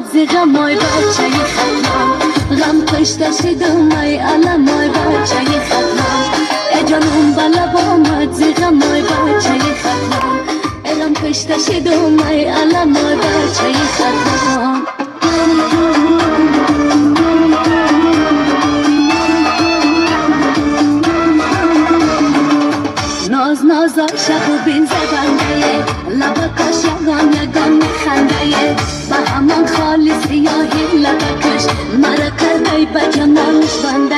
آمد زی غمای بچه خطم غم کشته شدم ای علمای بچه خطم ای جانم بلب آمد زی غمای بچه خطم ای غم کشته شدم ای علمای بچه خطم ناز نازا شب و بین زبنده لبکش یگان میخنده به همان خالی سیاهی لبکش مرا کرده به جمالش بنده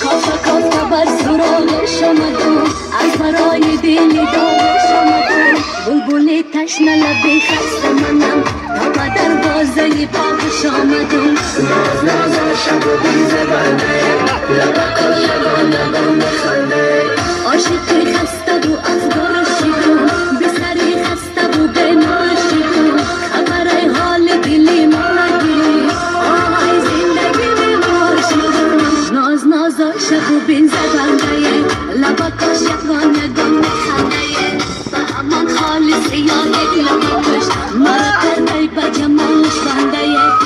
کافه بر سراغش آمدم از برای دلی دارش آمدم بلبلی تشنه لبی خسته منم تا به دروازه باغش آمدم ناز نازا شب و بین زبنده لبکش یگان میخنده عاشقی خسته و افگار شیدم بی سری خسته و بیمار شیدم خبر حال دلی ما نگیری آهای زندگی بیمار شدم ناز نازا شب و بین زبنده لبکش یگان میخنده به همان خالی سیاهی لبکش مرا کرده به جمالش بنده